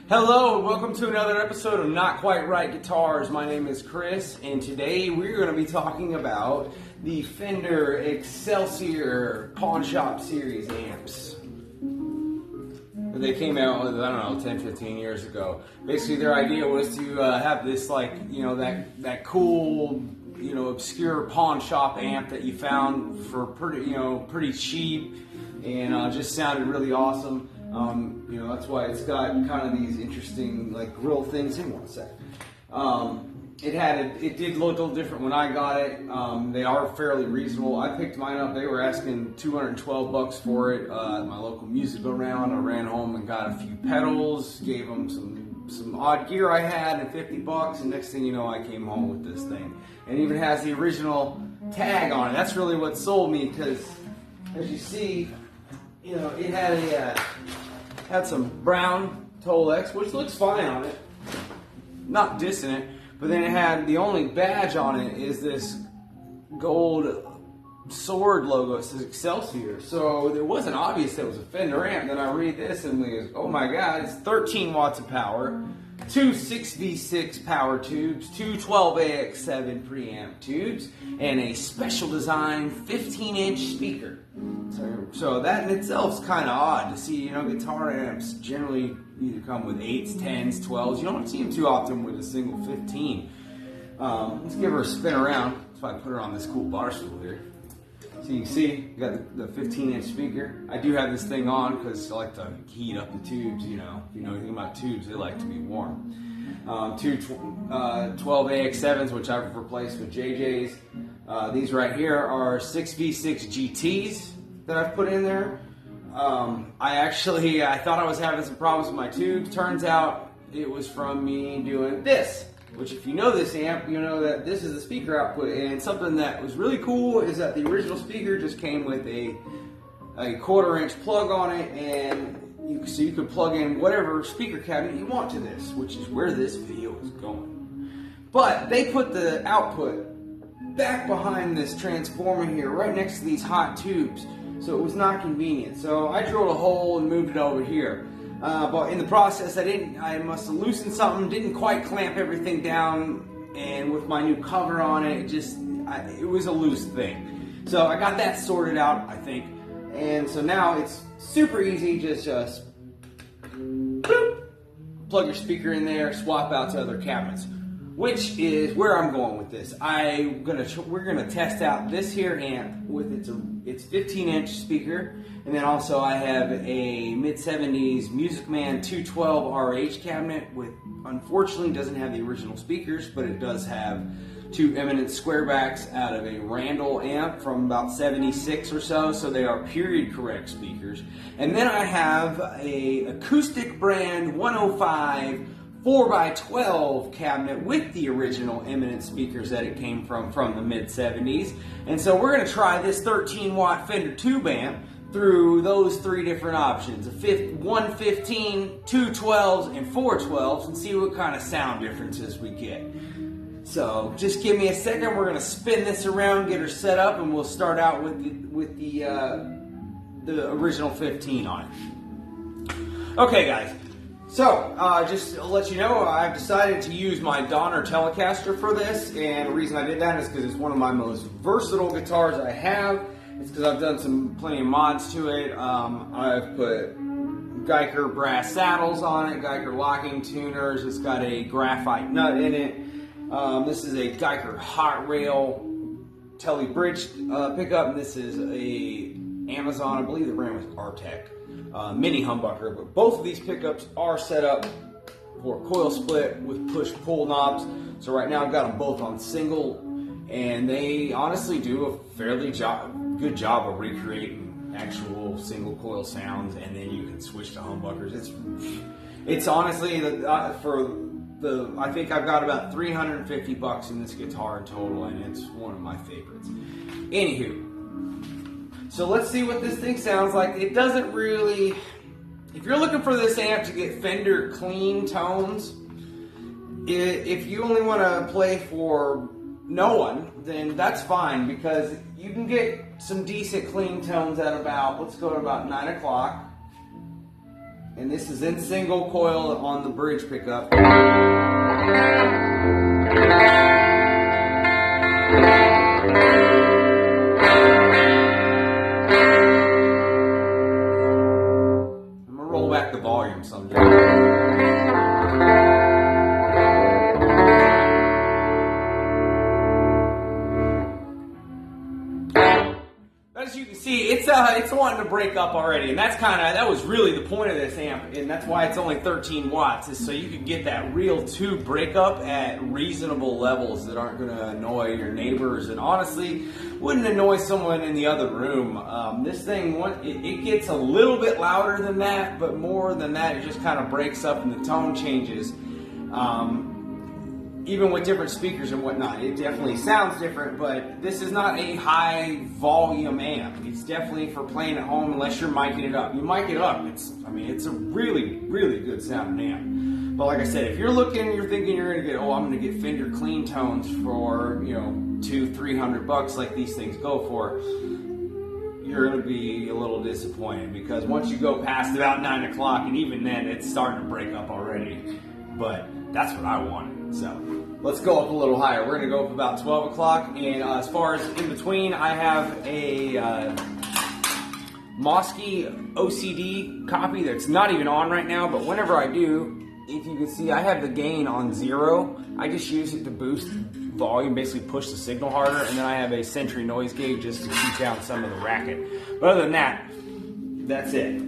Hello and welcome to another episode of Not Quite Right Guitars. My name is Chris and today we're going to be talking about the Fender Excelsior Pawn Shop Series amps. They came out, I don't know, 10, 15 years ago. Basically their idea was to have this that cool, obscure pawn shop amp that you found for pretty cheap and just sounded really awesome. That's why it's got kind of these interesting grill things. In one sec. It did look a little different when I got it. They are fairly reasonable. I picked mine up. They were asking $212 for it at my local music round. I ran home and got a few pedals, gave them some odd gear I had, and $50. And next thing you know, I came home with this thing. And it even has the original tag on it. That's really what sold me because, as you see, it had some brown Tolex, which looks fine on it, not dissing it, but then it had the only badge on it is this gold sword logo. It says Excelsior, so it wasn't obvious that it was a Fender amp. Then I read this and we go, oh my god, it's 13 watts of power, two 6V6 power tubes, two 12AX7 preamp tubes, and a special design 15-inch speaker. So that in itself is kind of odd to see. Guitar amps generally either come with 8s, 10s, 12s. You don't see them too often with a single 15. Let's give her a spin around. So I put her on this cool bar stool here. So you can see, you got the 15-inch speaker. I do have this thing on because I like to heat up the tubes. If you know anything about tubes, they like to be warm. Two 12AX7s, which I've replaced with JJ's. These right here are 6V6 GTs that I've put in there. I thought I was having some problems with my tubes. Turns out it was from me doing this, which if you know this amp, you know that this is the speaker output. And something that was really cool is that the original speaker just came with a 1/4-inch plug on it, and so you could plug in whatever speaker cabinet you want to this, which is where this video is going. But they put the output back behind this transformer here, right next to these hot tubes. So it was not convenient. So I drilled a hole and moved it over here. But in the process, I must have loosened something, didn't quite clamp everything down, and with my new cover on it, it was a loose thing. So I got that sorted out, I think. And so now it's super easy, just boop, plug your speaker in there, swap out to other cabinets. Which is where I'm going with this. We're gonna test out this here amp with its 15-inch speaker, and then also I have a mid-70s Music Man 212 RH cabinet with, unfortunately, doesn't have the original speakers, but it does have two Eminence squarebacks out of a Randall amp from about 76 or so they are period correct speakers. And then I have a Acoustic brand 105 4x12 cabinet with the original Eminence speakers that it came from the mid-70s. And so we're going to try this 13-watt Fender tube amp through those three different options, one 15, two 12s, and four 12s, and see what kind of sound differences we get. So just give me a second. We're going to spin this around, get her set up, and we'll start out with the original 15 on it. Okay, guys. So, just to let you know, I've decided to use my Donner Telecaster for this, and the reason I did that is because it's one of my most versatile guitars I have. It's because I've done plenty of mods to it. I've put Geiger brass saddles on it, Geiger locking tuners. It's got a graphite nut in it. This is a Geiger hot rail tele bridge pickup, and this is a Amazon, I believe the brand was Artec. Mini humbucker, but both of these pickups are set up for coil split with push-pull knobs. So right now I've got them both on single, and they honestly do a fairly good job of recreating actual single coil sounds, and then you can switch to humbuckers. It's honestly I think I've got about $350 in this guitar in total, and it's one of my favorites. Anywho. So let's see what this thing sounds like. It doesn't really, if you're looking for this amp to get Fender clean tones, if you only want to play for no one, then that's fine, because you can get some decent clean tones at about, let's go to about 9 o'clock. And this is in single coil on the bridge pickup. I'm gonna roll back the volume sometime. As you can see, it's wanting to break up already, and that was really the point of this amp, and that's why it's only 13 watts, is so you can get that real tube breakup at reasonable levels that aren't going to annoy your neighbors, and honestly, wouldn't annoy someone in the other room. This thing, it gets a little bit louder than that, but more than that, it just kind of breaks up and the tone changes. Even with different speakers and whatnot, it definitely sounds different, but this is not a high volume amp. It's definitely for playing at home unless you're miking it up. You mic it up, it's a really, really good sounding amp. But like I said, if you're thinking you're gonna get, I'm gonna get Fender clean tones for, $200-300 like these things go for, you're gonna be a little disappointed, because once you go past about 9 o'clock, and even then it's starting to break up already. But that's what I wanted. So let's go up a little higher. We're going to go up about 12 o'clock. And as far as in between, I have a Mosky OCD copy that's not even on right now. But whenever I do, if you can see, I have the gain on 0. I just use it to boost volume, basically push the signal harder. And then I have a Sentry noise gate just to keep down some of the racket. But other than that, that's it.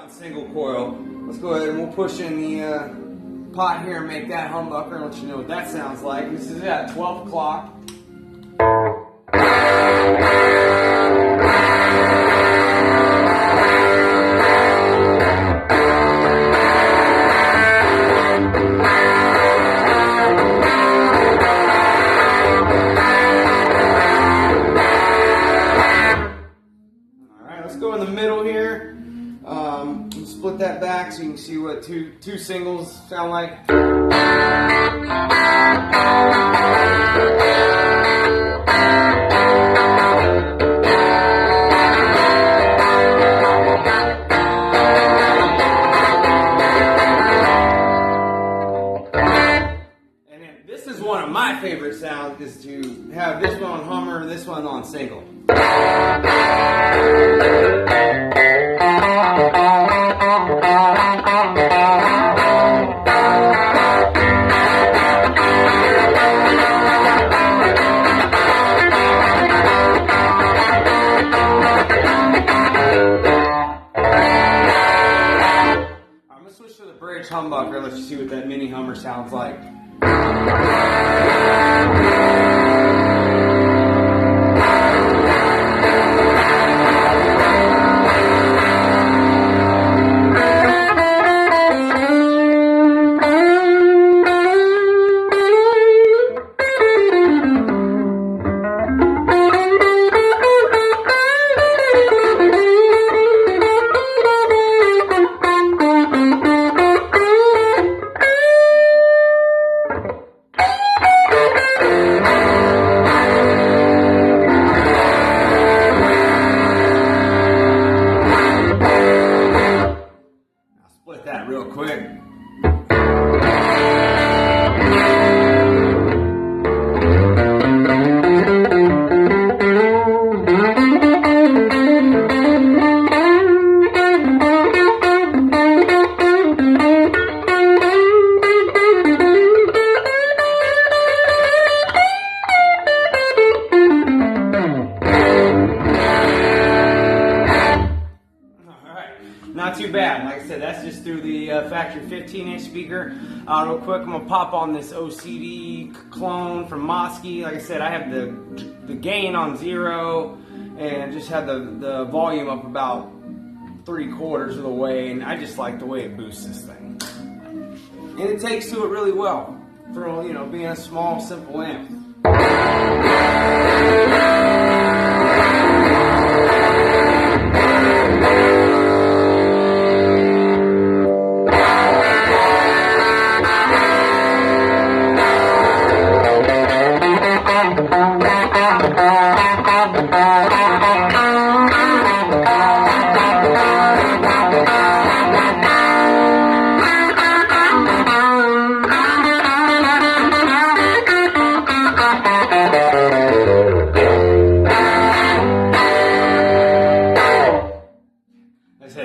Single coil. Let's go ahead and we'll push in the pot here and make that humbucker and let you know what that sounds like. This is at 12 o'clock. Alright, let's go in the middle here. Split that back so you can see what two singles sound like. And then this is one of my favorite sounds, is to have this one on Hummer and this one on single. Bridge humbucker, let's see what that mini Hummer sounds like. That real quick. Not too bad. Like I said, that's just through the factory 15-inch speaker. Real quick, I'm gonna pop on this OCD clone from Mosky. Like I said, I have the gain on 0 and just have the volume up about 3/4 of the way, and I just like the way it boosts this thing. And it takes to it really well for, you know, being a small, simple amp.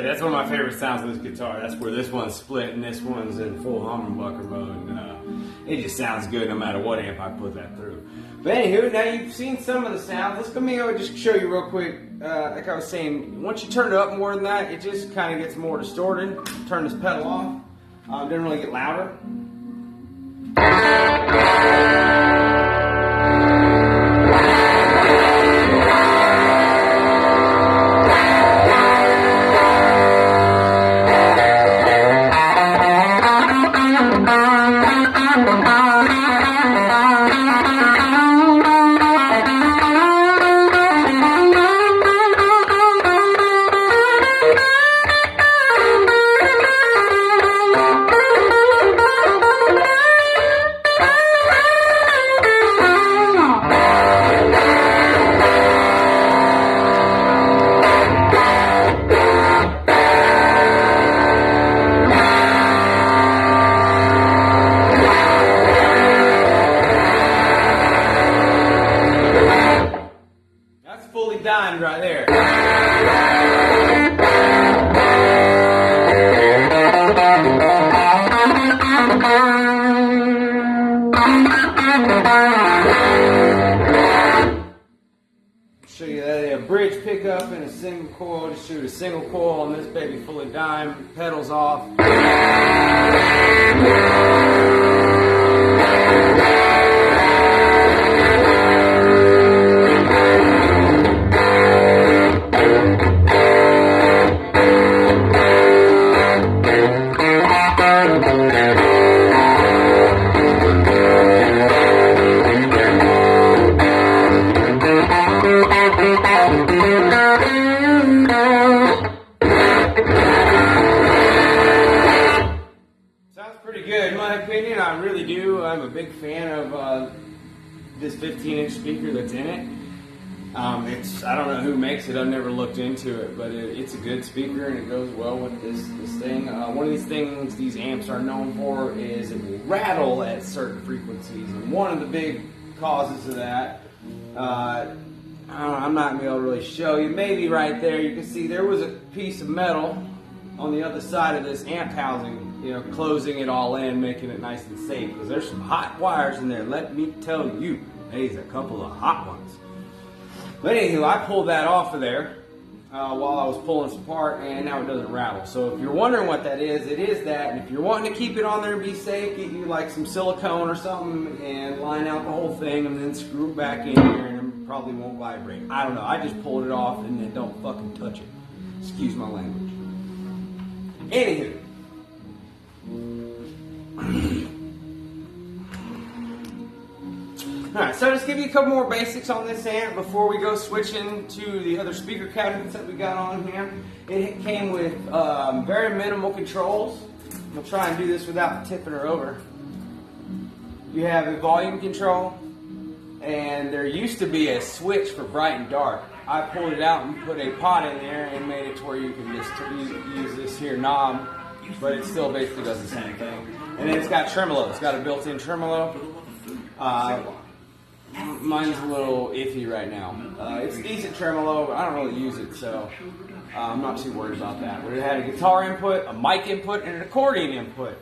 That's one of my favorite sounds of this guitar. That's where this one's split and this one's in full humbucker mode. It just sounds good no matter what amp I put that through. But anywho, now you've seen some of the sounds. Let's go and just show you real quick. Like I was saying, once you turn it up more than that, it just kind of gets more distorted. Turn this pedal off. Doesn't really get louder. Fully dimed right there. Show you that a bridge pickup and a single coil. Just shoot a single coil on this baby, fully dimed, pedals off. Pretty good in my opinion. I really do. I'm a big fan of this 15-inch speaker that's in it. I don't know who makes it. I've never looked into it, but it's a good speaker and it goes well with this thing. One of these things these amps are known for is it will rattle at certain frequencies, and one of the big causes of that, I'm not going to be able to really show you. Maybe right there you can see there was a piece of metal on the other side of this amp housing, you know, closing it all in, making it nice and safe, because there's some hot wires in there. Let me tell you, there's a couple of hot ones. But anywho, I pulled that off of there while I was pulling this apart, and now it doesn't rattle. So if you're wondering what that is, it is that. And if you're wanting to keep it on there and be safe, get you like some silicone or something and line out the whole thing and then screw it back in here, and it probably won't vibrate. I don't know. I just pulled it off and then don't fucking touch it. Excuse my language. Anywho. Alright, so just give you a couple more basics on this amp before we go switching to the other speaker cabinets that we got on here. It came with very minimal controls. We'll try and do this without tipping her over. You have a volume control, and there used to be a switch for bright and dark. I pulled it out and put a pot in there and made it to where you can just use this here knob, but it still basically does the same thing. And then it's got tremolo. It's got a built-in tremolo. Mine's a little iffy right now. It's decent tremolo, but I don't really use it, so I'm not too worried about that. But it had a guitar input, a mic input, and an accordion input.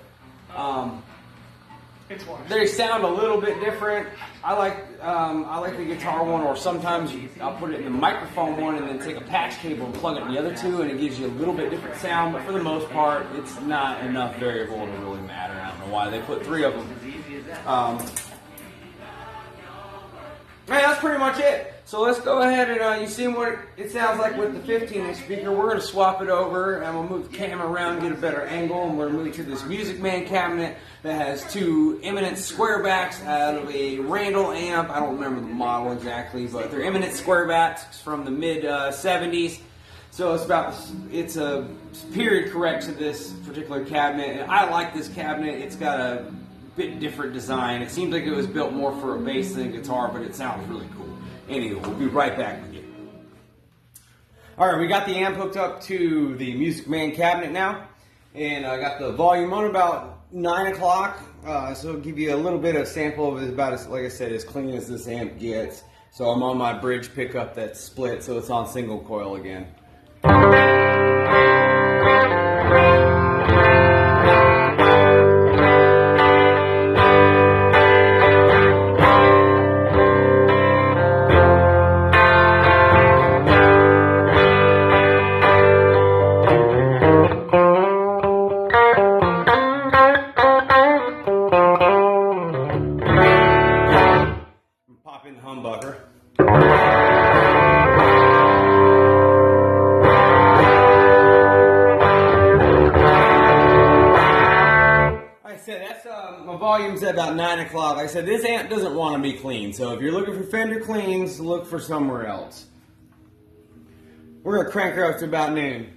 They sound a little bit different. I like the guitar one, or sometimes I'll put it in the microphone one and then take a patch cable and plug it in the other two, and it gives you a little bit different sound. But for the most part, it's not enough variable to really matter. I don't know why they put 3 of them. Hey, that's pretty much it. So let's go ahead and you see what it sounds like with the 15-inch speaker. We're going to swap it over and we'll move the camera around, get a better angle, and we're going to move to this Music Man cabinet that has two Eminence squarebacks out of a Randall amp. I don't remember the model exactly, but they're Eminence squarebacks from the mid 70s. So it's a period correct to this particular cabinet, and I like this cabinet. It's got a bit different design. It seems like it was built more for a bass than a guitar, but it sounds really cool. Anyway, we'll be right back with you. Alright, we got the amp hooked up to the Music Man cabinet now, and I got the volume on about 9 o'clock, so it'll give you a little bit of sample of it, about as, like I said, as clean as this amp gets. So I'm on my bridge pickup that's split, so it's on single coil again. Pop in the humbucker. My volume's at about 9 o'clock. Like I said, this amp doesn't want to be clean, so if you're looking for Fender cleans, look for somewhere else. We're going to crank her up to about noon.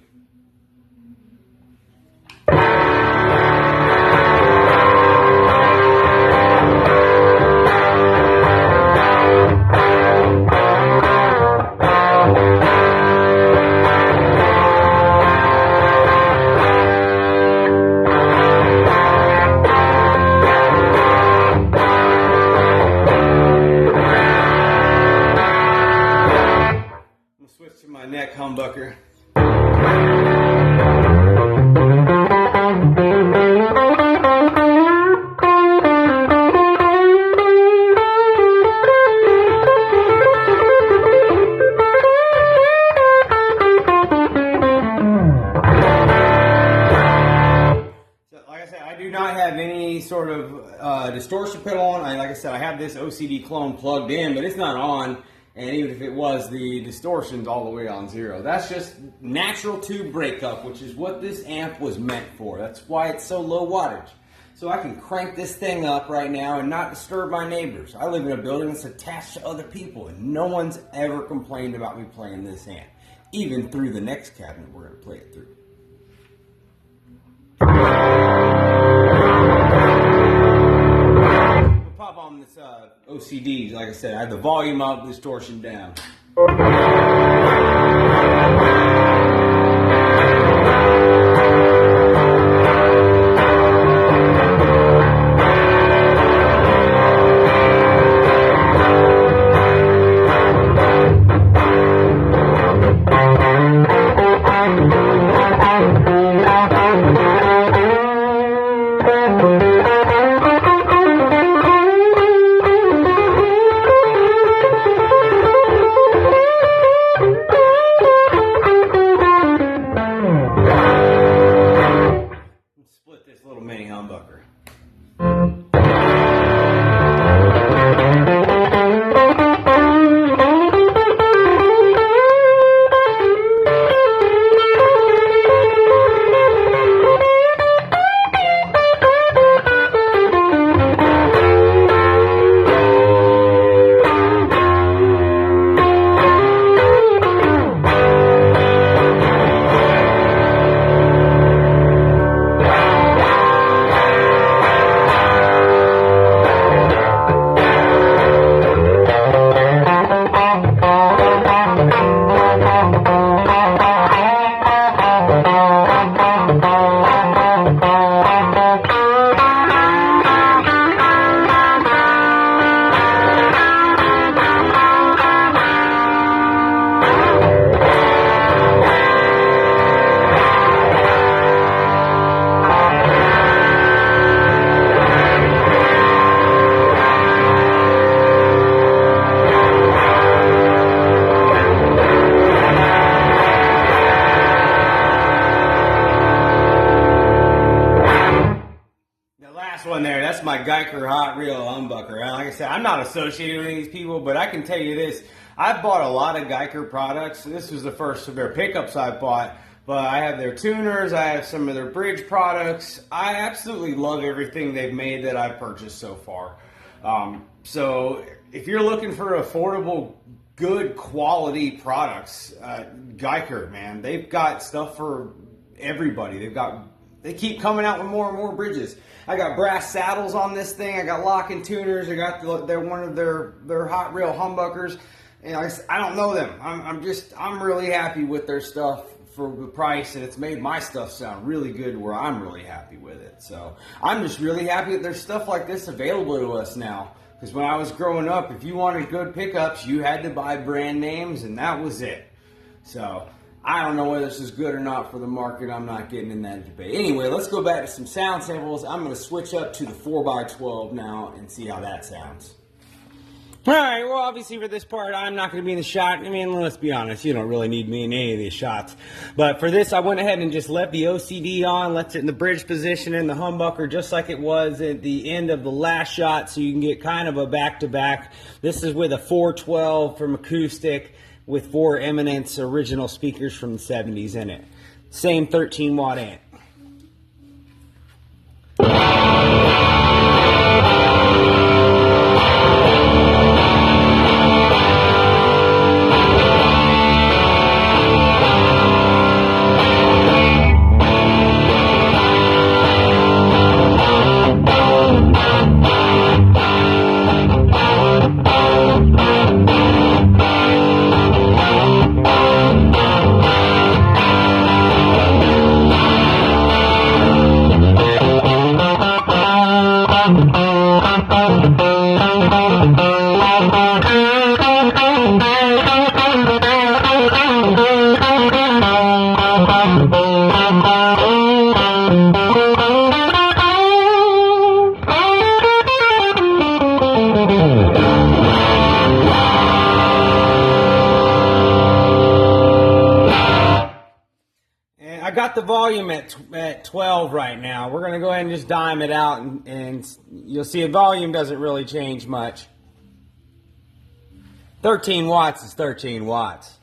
Switch to my neck humbucker. I do not have any sort of distortion pedal on. Like I said, I have this OCD clone plugged in, but it's not on. And even if it was, the distortion's all the way on 0. That's just natural tube breakup, which is what this amp was meant for. That's why it's so low wattage. So I can crank this thing up right now and not disturb my neighbors. I live in a building that's attached to other people, and no one's ever complained about me playing this amp. Even through the next cabinet we're going to play it through. Pop on this OCD, like I said, I have the volume up, distortion down. last one there, that's my Geiger hot reel humbucker. Like I said, I'm not associated with these people, but I can tell you this. I've bought a lot of Geiger products. This was the first of their pickups I bought, but I have their tuners, I have some of their bridge products. I absolutely love everything they've made that I've purchased so far. So if you're looking for affordable, good quality products, Geiger, man, they've got stuff for everybody. They keep coming out with more and more bridges. I got brass saddles on this thing. I got locking tuners. I got one of their hot reel humbuckers. And I don't know them. I'm really happy with their stuff for the price, and it's made my stuff sound really good where I'm really happy with it. So I'm just really happy that there's stuff like this available to us now. Because when I was growing up, if you wanted good pickups, you had to buy brand names, and that was it. So I don't know whether this is good or not for the market. I'm not getting in that debate. Anyway, let's go back to some sound samples. I'm going to switch up to the 4x12 now and see how that sounds. Alright, well obviously for this part I'm not going to be in the shot. I mean, let's be honest, you don't really need me in any of these shots. But for this I went ahead and just left the OCD on, left it in the bridge position in the humbucker just like it was at the end of the last shot, so you can get kind of a back-to-back. This is with a 412 from Acoustic with 4 Eminence original speakers from the 70s in it. Same 13 watt amp. I got the volume at 12 right now. We're going to go ahead and just dime it out, and you'll see the volume doesn't really change much. 13 watts is 13 watts.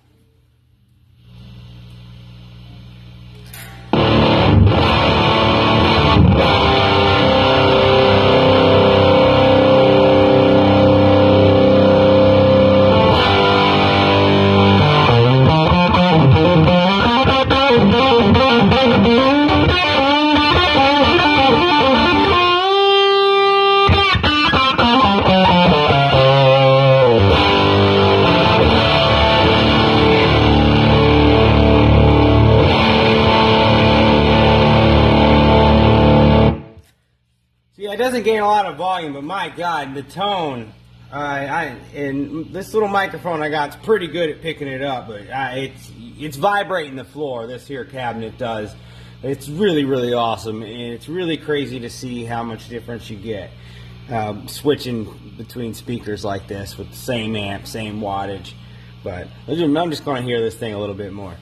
It doesn't gain a lot of volume, but my God, the tone, and this little microphone I got is pretty good at picking it up, but it's vibrating the floor. This here cabinet does. It's really, really awesome, and it's really crazy to see how much difference you get switching between speakers like this with the same amp, same wattage. But I'm just going to hear this thing a little bit more.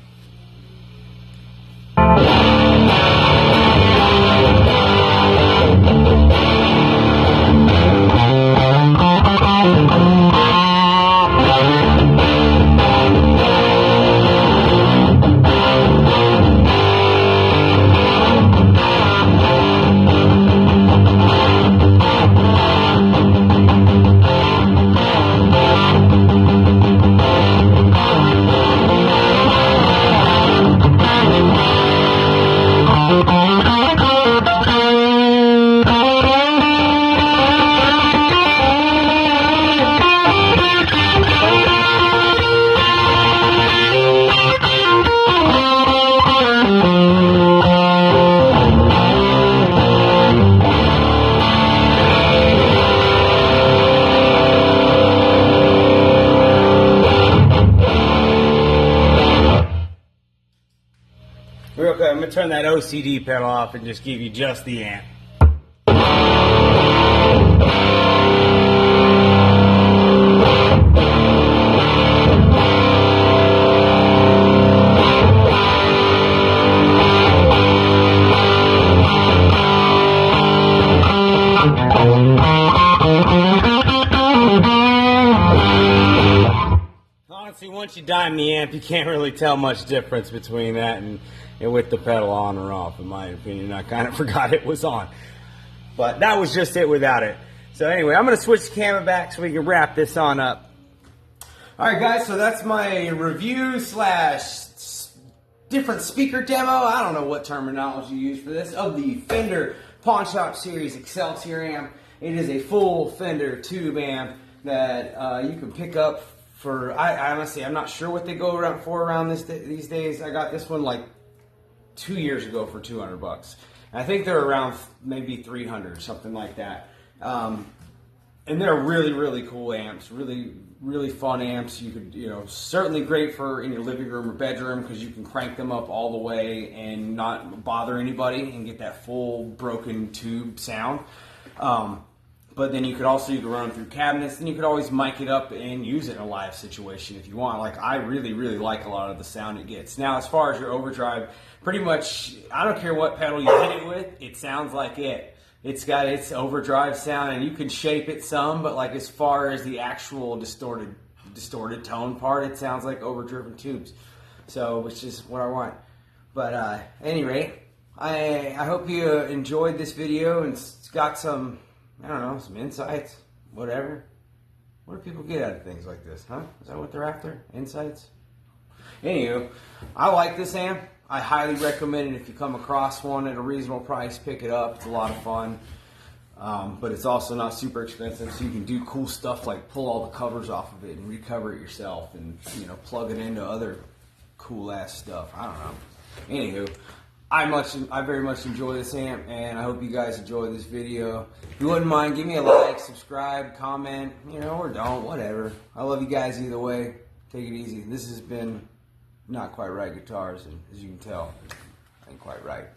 Real quick, I'm going to turn that OCD pedal off and just give you just the amp. once you dime the amp, you can't really tell much difference between that and with the pedal on or off, in my opinion. I kind of forgot it was on. But that was just it without it. So anyway, I'm going to switch the camera back so we can wrap this on up. Alright guys, so that's my review slash different speaker demo. I don't know what terminology you use for this, of the Fender Pawn Shop Series Excelsior amp. It is a full Fender tube amp that you can pick up for, I honestly, I'm not sure what they go around for around these days. I got this one like 2 years ago for $200. I think they're around maybe 300, something like that. And they're really, really cool amps, really fun amps. You could, certainly great for in your living room or bedroom because you can crank them up all the way and not bother anybody and get that full broken tube sound. But then you could run through cabinets, and you could always mic it up and use it in a live situation if you want. Like, I really, really like a lot of the sound it gets. Now, as far as your overdrive, pretty much, I don't care what pedal you hit it with, it sounds like it. It's got its overdrive sound, and you can shape it some, but like as far as the actual distorted tone part, it sounds like overdriven tubes. So, which is what I want. But at any rate, I hope you enjoyed this video and it's got some, I don't know, some insights, whatever. What do people get out of things like this, huh? Is that what they're after? Insights? Anywho, I like this amp. I highly recommend it if you come across one at a reasonable price. Pick it up. It's a lot of fun. But it's also not super expensive, so you can do cool stuff like pull all the covers off of it and recover it yourself and, plug it into other cool-ass stuff. I don't know. Anywho, I very much enjoy this amp, and I hope you guys enjoyed this video. If you wouldn't mind, give me a like, subscribe, comment, or don't, whatever. I love you guys either way. Take it easy. This has been Not Quite Right Guitars, and as you can tell, ain't quite right.